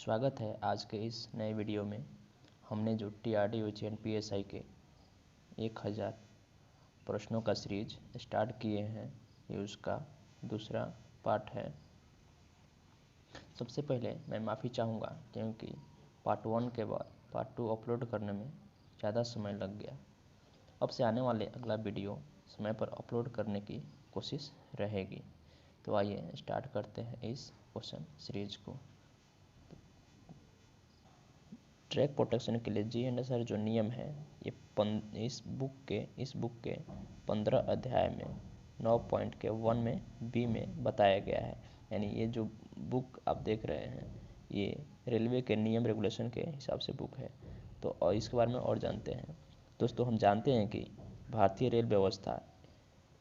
स्वागत है आज के इस नए वीडियो में। हमने जो TRD UG PSI के 1000 प्रश्नों का सीरीज स्टार्ट किए हैं, ये उसका दूसरा पार्ट है। सबसे पहले मैं माफ़ी चाहूँगा क्योंकि पार्ट 1 के बाद पार्ट 2 अपलोड करने में ज़्यादा समय लग गया। अब से आने वाले अगला वीडियो समय पर अपलोड करने की कोशिश रहेगी। तो आइए स्टार्ट करते हैं इस क्वेश्चन सीरीज को। ट्रैक प्रोटेक्शन के लिए GNSR जो नियम है ये इस बुक के 15 अध्याय में 9.1 में बी में बताया गया है। यानी ये जो बुक आप देख रहे हैं ये रेलवे के नियम रेगुलेशन के हिसाब से बुक है। तो और इसके बारे में और जानते हैं। दोस्तों, हम जानते हैं कि भारतीय रेल व्यवस्था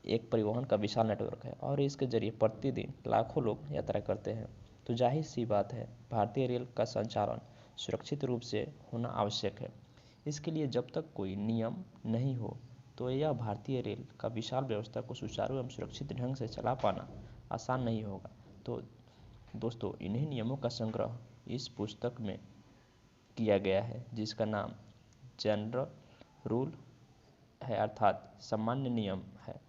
एक परिवहन का विशाल नेटवर्क है और इसके जरिए प्रतिदिन लाखों लोग यात्रा करते हैं। तो जाहिर सी बात है, भारतीय रेल का संचालन सुरक्षित रूप से होना आवश्यक है। इसके लिए जब तक कोई नियम नहीं हो तो यह भारतीय रेल का विशाल व्यवस्था को सुचारू एवं सुरक्षित ढंग से चला पाना आसान नहीं होगा। तो दोस्तों, इन्हीं नियमों का संग्रह इस पुस्तक में किया गया है जिसका नाम जनरल रूल है, अर्थात सामान्य नियम है।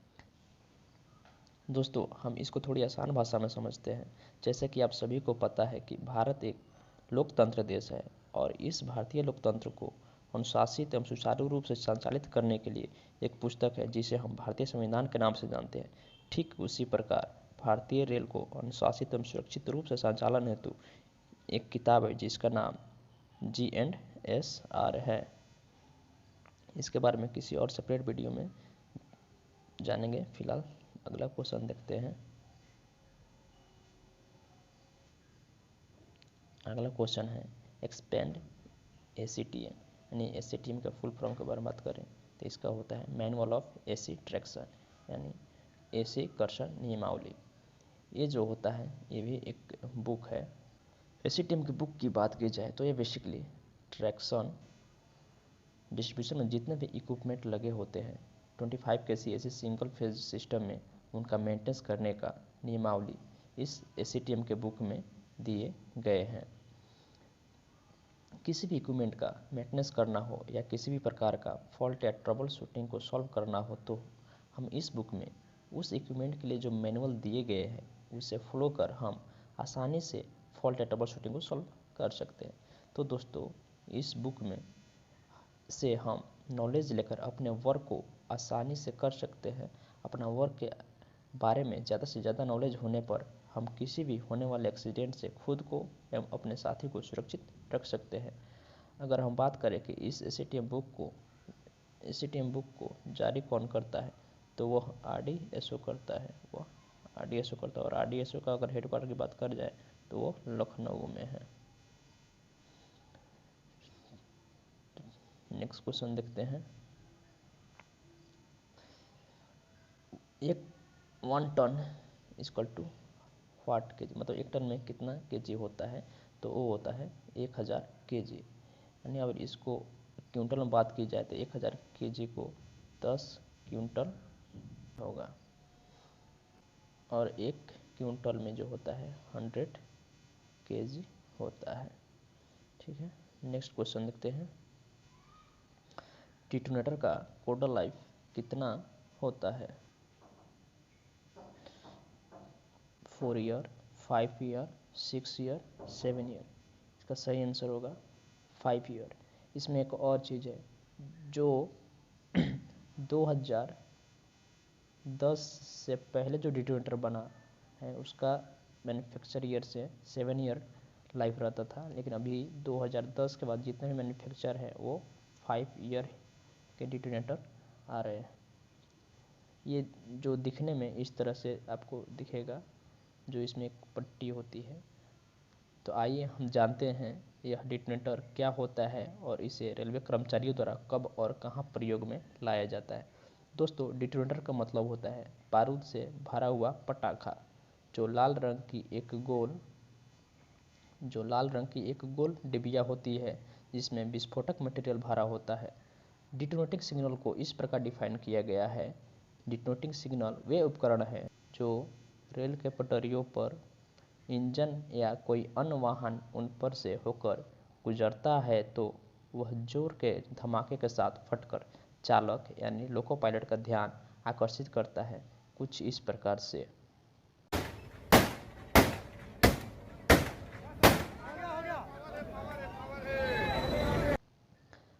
दोस्तों, हम इसको थोड़ी आसान भाषा में समझते हैं। जैसे कि आप सभी को पता है कि भारत एक लोकतंत्र देश है और इस भारतीय लोकतंत्र को अनुशासित एवं सुचारू रूप से संचालित करने के लिए एक पुस्तक है जिसे हम भारतीय संविधान के नाम से जानते हैं। ठीक उसी प्रकार भारतीय रेल को अनुशासित एवं सुरक्षित रूप से संचालन हेतु एक किताब है जिसका नाम GNSR है। इसके बारे में किसी और सेपरेट वीडियो में जानेंगे। फिलहाल अगला क्वेश्चन देखते हैं। अगला क्वेश्चन है एक्सपेंड ACTM, यानी ACTM का फुल फॉर्म के बारे में बात करें तो इसका होता है मैनुअल ऑफ AC ट्रैक्शन, यानी AC कर्षण नियमावली। ये जो होता है ये भी एक बुक है। ACTM की बुक की बात की जाए तो ये बेसिकली ट्रैक्शन डिस्ट्रीब्यूशन में जितने भी इक्विपमेंट लगे होते हैं 25 kc ऐसे सिंगल फेज सिस्टम में उनका मेंटेनेंस करने का नियमावली इस ACTM के बुक में दिए गए हैं। किसी भी इक्विपमेंट का मेंटेनेंस करना हो या किसी भी प्रकार का फॉल्ट या ट्रबल शूटिंग को सॉल्व करना हो तो हम इस बुक में उस इक्विपमेंट के लिए जो मैनुअल दिए गए हैं उसे फॉलो कर हम आसानी से फॉल्ट या ट्रबल शूटिंग को सॉल्व कर सकते हैं। तो दोस्तों, इस बुक में से हम नॉलेज लेकर अपने वर्क को आसानी से कर सकते हैं। अपना वर्क के बारे में ज़्यादा से ज़्यादा नॉलेज होने पर हम किसी भी होने वाले एक्सीडेंट से खुद को एवं अपने साथी को सुरक्षित रख सकते हैं। अगर हम बात करें कि इस ACTM बुक को जारी कौन करता है तो वह RDSO करता है। और RDSO का अगर हेडक्वार्टर की बात कर जाए तो वो लखनऊ में है। नेक्स्ट क्वेश्चन देखते हैं। 1 ton equal to what kg, मतलब 1 टन में कितना kg होता है तो वो होता है 1000 kg। यानी अगर इसको क्विंटल में बात की जाए तो 1000 kg को 10 क्विंटल होगा और 1 क्विंटल में जो होता है 100 kg होता है। ठीक है, नेक्स्ट क्वेश्चन देखते हैं। डिटोनेटर का कोडल लाइफ कितना होता है? 4 ईयर, 5 ईयर, 6 ईयर, 7 ईयर। इसका सही आंसर होगा 5 ईयर। इसमें एक और चीज़ है, जो 2010 से पहले जो डिटोनेटर बना है उसका मैन्युफैक्चर ईयर से 7 ईयर लाइफ रहता था, लेकिन अभी 2010 के बाद जितने भी मैन्युफैक्चर है वो 5 ईयर के डिटोनेटर आ रहे हैं। ये जो दिखने में इस तरह से आपको दिखेगा, जो इसमें एक पट्टी होती है। तो आइए हम जानते हैं यह डिटोनेटर क्या होता है और इसे रेलवे कर्मचारियों द्वारा कब और कहां प्रयोग में लाया जाता है। दोस्तों, डिटोनेटर का मतलब होता है बारूद से भरा हुआ पटाखा जो लाल रंग की एक गोल डिबिया होती है जिसमें विस्फोटक मटेरियल भरा होता है। डिटोनेटिंग सिग्नल को इस प्रकार डिफाइन किया गया है। डिटोनेटिंग सिग्नल वे उपकरण हैं जो रेल के पटरियों पर इंजन या कोई अन्य वाहन उन पर से होकर गुजरता है तो वह जोर के धमाके के साथ फटकर चालक यानी लोको पायलट का ध्यान आकर्षित करता है, कुछ इस प्रकार से।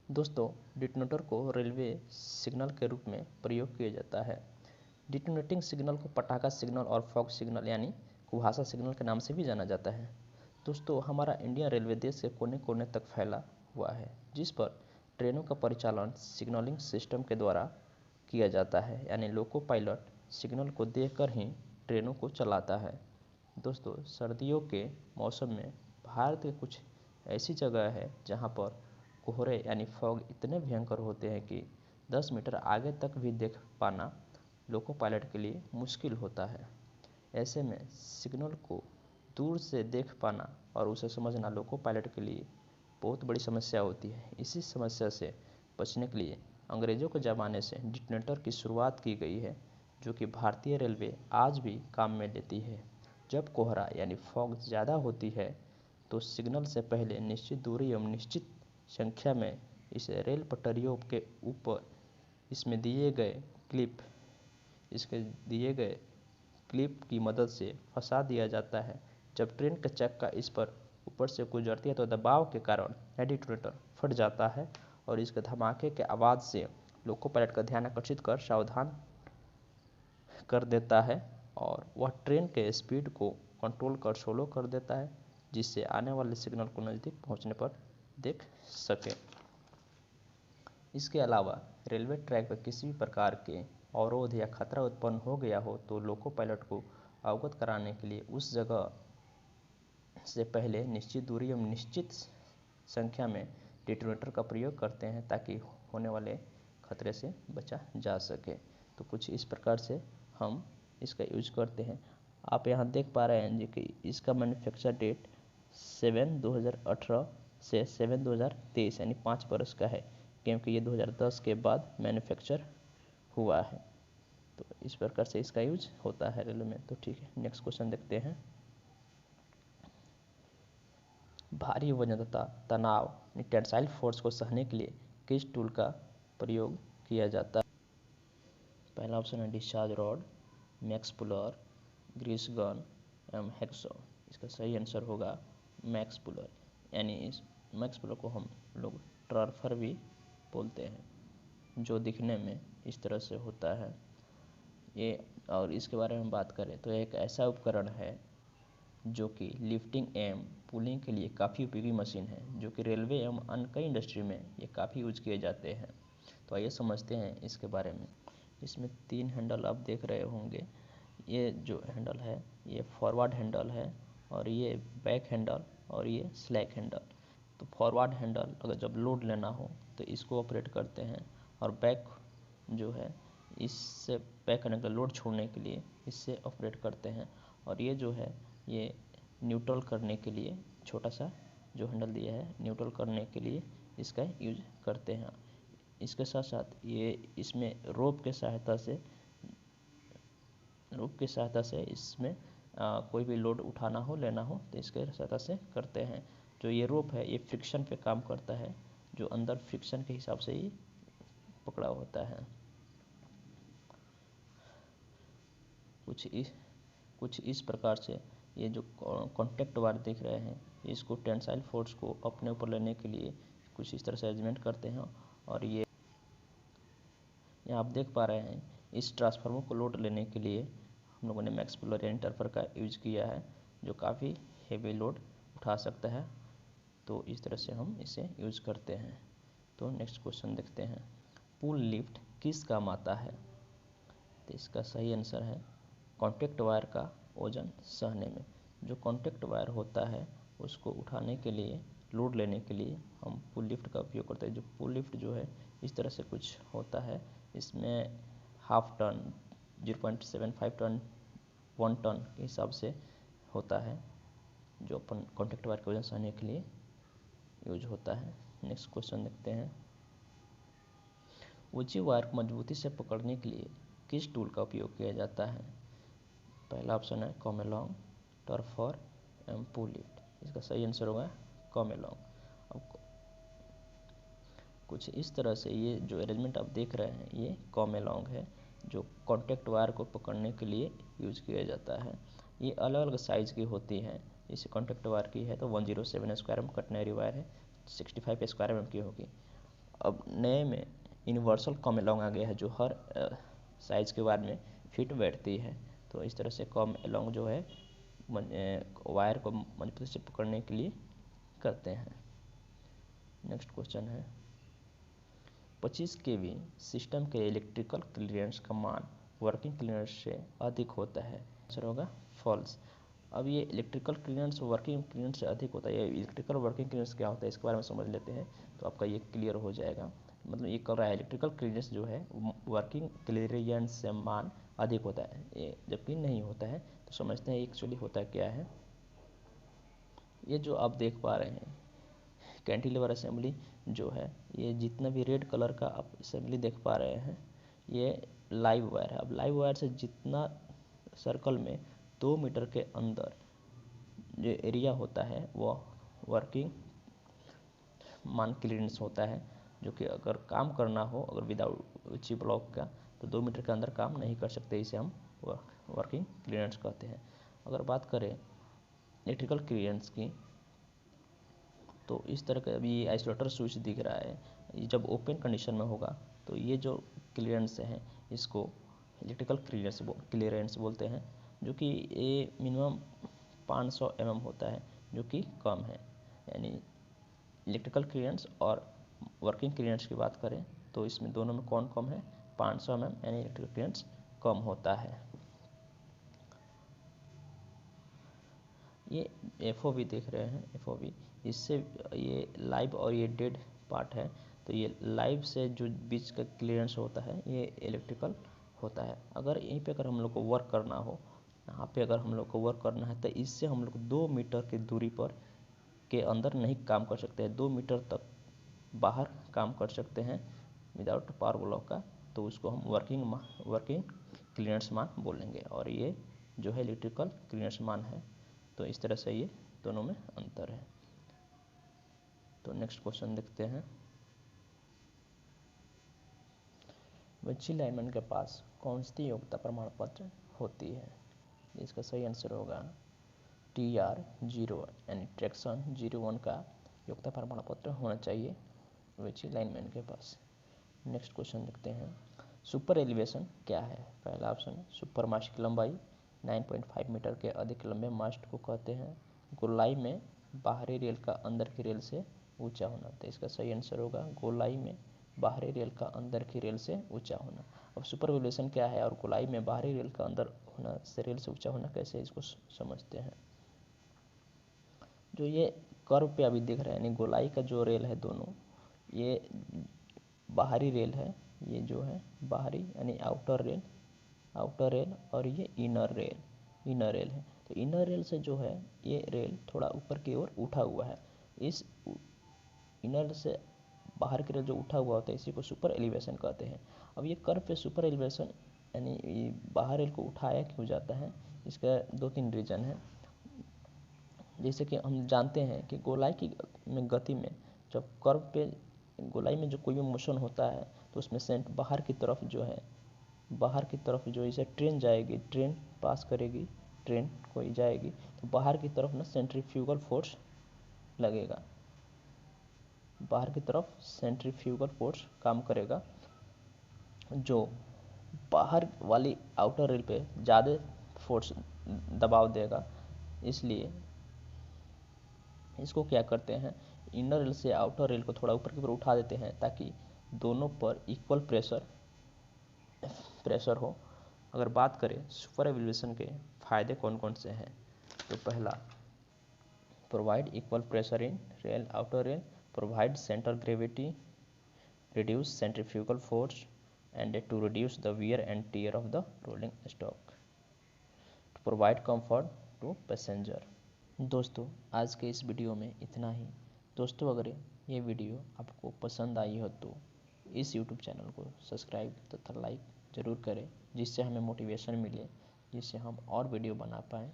दोस्तों, डिटोनेटर को रेलवे सिग्नल के रूप में प्रयोग किया जाता है। डिटोनेटिंग सिग्नल को पटाखा सिग्नल और फॉग सिग्नल यानी कुहासा सिग्नल के नाम से भी जाना जाता है। दोस्तों, हमारा इंडियन रेलवे देश के कोने कोने तक फैला हुआ है, जिस पर ट्रेनों का परिचालन सिग्नलिंग सिस्टम के द्वारा किया जाता है, यानी लोको पायलट सिग्नल को देखकर ही ट्रेनों को चलाता है। दोस्तों, सर्दियों के मौसम में भारत के कुछ ऐसी जगह है जहां पर कोहरे यानी फॉग इतने भयंकर होते हैं कि 10 मीटर आगे तक भी देख पाना लोको पायलट के लिए मुश्किल होता है। ऐसे में सिग्नल को दूर से देख पाना और उसे समझना लोको पायलट के लिए बहुत बड़ी समस्या होती है। इसी समस्या से बचने के लिए अंग्रेज़ों के ज़माने से डिटोनेटर की शुरुआत की गई है, जो कि भारतीय रेलवे आज भी काम में लेती है। जब कोहरा यानी फॉग ज़्यादा होती है तो सिग्नल से पहले निश्चित दूरी एवं निश्चित संख्या में इसे रेल पटरियों के ऊपर इसके दिए गए क्लिप की मदद से फंसा दिया जाता है। जब ट्रेन का चक्का इस पर ऊपर से गुजरती है तो दबाव के कारण यह डिटोनेटर फट जाता है और इसके धमाके के आवाज़ से लोको पायलट का ध्यान आकर्षित कर सावधान कर देता है और वह ट्रेन के स्पीड को कंट्रोल कर स्लो कर देता है, जिससे आने वाले सिग्नल को नज़दीक पहुंचने पर देख सके। इसके अलावा रेलवे ट्रैक पर किसी भी प्रकार के अवरोध या खतरा उत्पन्न हो गया हो तो लोको पायलट को अवगत कराने के लिए उस जगह से पहले निश्चित दूरी एवं निश्चित संख्या में डिटोनेटर का प्रयोग करते हैं ताकि होने वाले खतरे से बचा जा सके। तो कुछ इस प्रकार से हम इसका यूज करते हैं। आप यहाँ देख पा रहे हैं जी कि इसका मैन्युफैक्चर डेट 7/2018 से 7/2023 यानी 5 बरस का है, क्योंकि ये 2010 के बाद मैन्युफैक्चर हुआ है। तो इस प्रकार से इसका यूज होता है रेलवे में। तो ठीक है, नेक्स्ट क्वेश्चन देखते हैं। भारी वजन तथा तनाव टेंसाइल फोर्स को सहने के लिए किस टूल का प्रयोग किया जाता है? पहला ऑप्शन है discharge rod, max puller, grease gun एवं हैक्सॉ। इसका सही आंसर होगा मैक्स पुलर, यानी इस मैक्स पुलर को हम लोग ट्रांसफर भी बोलते हैं, जो दिखने में इस तरह से होता है ये। और इसके बारे में बात करें तो एक ऐसा उपकरण है जो कि लिफ्टिंग एवं पुलिंग के लिए काफ़ी उपयोगी मशीन है, जो कि रेलवे एवं अन्य कई इंडस्ट्री में ये काफ़ी यूज किए जाते हैं। तो आइए समझते हैं इसके बारे में। इसमें 3 हैंडल आप देख रहे होंगे। ये जो हैंडल है ये फॉरवर्ड हैंडल है और ये बैक हैंडल और ये स्लैक हैंडल। तो फॉरवर्ड हैंडल अगर जब लोड लेना हो तो इसको ऑपरेट करते हैं और बैक जो है इससे बैक करने का लोड छोड़ने के लिए इससे ऑपरेट करते हैं। और ये जो है ये न्यूट्रल करने के लिए छोटा सा जो हैंडल दिया है न्यूट्रल करने के लिए इसका यूज करते हैं। इसके साथ साथ ये इसमें रोप के सहायता से इसमें कोई भी लोड उठाना हो लेना हो तो इसके सहायता से करते हैं। जो ये रोप है ये फ्रिक्शन पे काम करता है, जो अंदर फ्रिक्शन के हिसाब से ही पकड़ा होता है। कुछ इस प्रकार से ये जो कॉन्टैक्ट वायर दिख रहे हैं इसको टेंसाइल फोर्स को अपने ऊपर लेने के लिए कुछ इस तरह से अरेंजमेंट करते हैं। और ये यहाँ आप देख पा रहे हैं इस ट्रांसफार्मर को लोड लेने के लिए हम लोगों ने मैक्स पुलर या इंटरफर का यूज किया है, जो काफ़ी हेवी लोड उठा सकता है। तो इस तरह से हम इसे यूज करते हैं। तो नेक्स्ट क्वेश्चन देखते हैं। पुल लिफ्ट किस काम आता है? तो इसका सही आंसर है कॉन्टैक्ट वायर का वजन सहने में। जो कॉन्टैक्ट वायर होता है उसको उठाने के लिए लोड लेने के लिए हम पुल लिफ्ट का उपयोग करते हैं। जो पुल लिफ्ट जो है इस तरह से कुछ होता है, इसमें हाफ टन, 0.75 टन, 1 टन के हिसाब से होता है, जो अपन कॉन्टैक्ट वायर के वजन सहने के लिए यूज होता है। नेक्स्ट क्वेश्चन देखते हैं। ऊंची वायर को मजबूती से पकड़ने के लिए किस टूल का उपयोग किया जाता है? पहला ऑप्शन है कॉमेलॉन्ग, टर्फर एंड पुल इट। इसका सही आंसर होगा कम अलोंग। अब कुछ इस तरह से ये जो अरेंजमेंट आप देख रहे हैं ये कम अलोंग है, जो कॉन्टैक्ट वायर को पकड़ने के लिए यूज किया जाता है। ये अलग अलग साइज़ की होती हैं। जैसे कॉन्टैक्ट वायर की है तो 107 स्क्वायर एम, कटनरी वायर है 65 स्क्वायर एम की होगी। अब नए में यूनिवर्सल कम अलोंग आ गया है, जो हर साइज़ के वायर में फिट बैठती है। तो इस तरह से कम अलोंग जो है वायर को मजबूती से पकड़ने के लिए करते हैं। नेक्स्ट क्वेश्चन है 25 kV सिस्टम के इलेक्ट्रिकल क्लियरेंस का मान वर्किंग क्लियरेंस से अधिक होता है। आंसर होगा फॉल्स। अब ये इलेक्ट्रिकल क्लियरेंस वर्किंग क्लियरेंस से अधिक होता है। ये इलेक्ट्रिकल वर्किंग क्लियरेंस क्या होता है इसके बारे में समझ लेते हैं तो आपका ये क्लियर हो जाएगा। मतलब ये कर रहा है इलेक्ट्रिकल क्लियरेंस जो है वर्किंग क्लियरेंस से मान अधिक होता है, ये जबकि नहीं होता है। तो समझते हैं एक्चुअली होता क्या है। ये जो आप देख पा रहे हैं कैंटिलीवर असेंबली जो है, ये जितना भी रेड कलर का आप असेंबली देख पा रहे हैं ये लाइव वायर है। अब लाइव वायर से जितना सर्कल में 2 मीटर के अंदर जो एरिया होता है वो वर्किंग मान क्लियरेंस होता है, जो कि अगर काम करना हो अगर विदाउट चिप ब्लॉक का तो 2 मीटर के अंदर काम नहीं कर सकते, इसे हम वर्किंग क्लियरेंस कहते हैं। अगर बात करें इलेक्ट्रिकल क्लियरेंस की तो इस तरह का अभी आइसोलेटर स्विच दिख रहा है, जब ओपन कंडीशन में होगा तो ये जो क्लियरेंस है इसको इलेक्ट्रिकल क्लियरेंस बोलते हैं, जो कि ये मिनिमम 500 mm होता है, जो कि कम है। यानी इलेक्ट्रिकल क्लियरेंस और वर्किंग क्लियरेंस की बात करें तो इसमें दोनों में कौन कम है, 500 mm, यानी इलेक्ट्रिकल क्लियरेंस कम होता है। ये FOV देख रहे हैं, FOV इससे ये लाइव और ये डेड पार्ट है, तो ये लाइव से जो बीच का क्लियरेंस होता है ये इलेक्ट्रिकल होता है। अगर यहीं पे अगर हम लोग को वर्क करना हो, यहाँ पे अगर हम लोग को वर्क करना है तो इससे हम लोग 2 मीटर की दूरी पर के अंदर नहीं काम कर सकते हैं, 2 मीटर तक बाहर काम कर सकते हैं विदाउट पावर ब्लॉक का, तो उसको हम वर्किंग क्लियरेंस मान बोलेंगे। और ये जो है इलेक्ट्रिकल क्लियरेंस मान है। तो इस तरह से ये दोनों में अंतर है। तो नेक्स्ट क्वेश्चन देखते हैं। बच्ची लाइनमैन के पास कौन सी योग्यता प्रमाण पत्र होती है? इसका सही आंसर होगा TR01 यानी ट्रैक्शन 01 का योग्यता प्रमाण पत्र होना चाहिए बच्ची लाइनमैन के पास। नेक्स्ट क्वेश्चन देखते हैं। सुपर एलिवेशन क्या है? पहला ऑप्शन सुपर मास्ट की लंबाई 9.5 मीटर के अधिक लंबे मास्ट को कहते हैं। गोलाई में बाहरी रेल का अंदर की रेल से ऊंचा होना, तो इसका सही आंसर होगा गोलाई में बाहरी रेल का अंदर की रेल से ऊंचा होना। अब सुपर एलिवेशन क्या है और गोलाई में बाहरी रेल का अंदर होना से रेल से ऊंचा होना कैसे, इसको समझते हैं। जो ये कर्व पे अभी दिख रहा है यानी गोलाई का जो रेल है दोनों, ये बाहरी रेल है, ये जो है बाहरी यानी आउटर रेल और ये इनर रेल है। तो इनर रेल से जो है ये रेल थोड़ा ऊपर की ओर उठा हुआ है। इस इनर से बाहर की रेल जो उठा हुआ होता है इसी को सुपर एलिवेशन कहते हैं। अब ये कर्व पे सुपर एलिवेशन यानी बाहर रेल को उठाया क्यों जाता है, इसका 2-3 रीजन है। जैसे कि हम जानते हैं कि गोलाई की में गति में जब कर्व पे गोलाई में जो कोई भी मोशन होता है तो उसमें से बाहर की तरफ जो इसे ट्रेन जाएगी, ट्रेन पास करेगी, ट्रेन कोई जाएगी तो बाहर की तरफ ना सेंट्रीफ्यूगल फोर्स लगेगा, बाहर की तरफ सेंट्रीफ्यूगल फोर्स काम करेगा जो बाहर वाली आउटर रेल पे ज़्यादा फोर्स दबाव देगा। इसलिए इसको क्या करते हैं, इनर रेल से आउटर रेल को थोड़ा ऊपर की ओर उठा देते हैं ताकि दोनों पर इक्वल प्रेशर हो। अगर बात करें सुपर एलिवेशन के फायदे कौन कौन से हैं, तो पहला provide equal pressure in rail outer rail, provide centre gravity, reduce centrifugal force and to reduce the wear and tear of the rolling stock, to provide comfort to passenger। दोस्तों आज के इस वीडियो में इतना ही। दोस्तों अगर ये वीडियो आपको पसंद आई हो तो इस YouTube चैनल को सब्सक्राइब तथा लाइक ज़रूर करें, जिससे हमें मोटिवेशन मिले, जिससे हम और वीडियो बना पाएँ।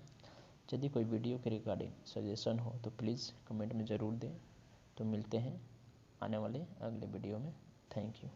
यदि कोई वीडियो के रिगार्डिंग सजेशन हो तो प्लीज़ कमेंट में ज़रूर दें। तो मिलते हैं आने वाले अगले वीडियो में। Thank you.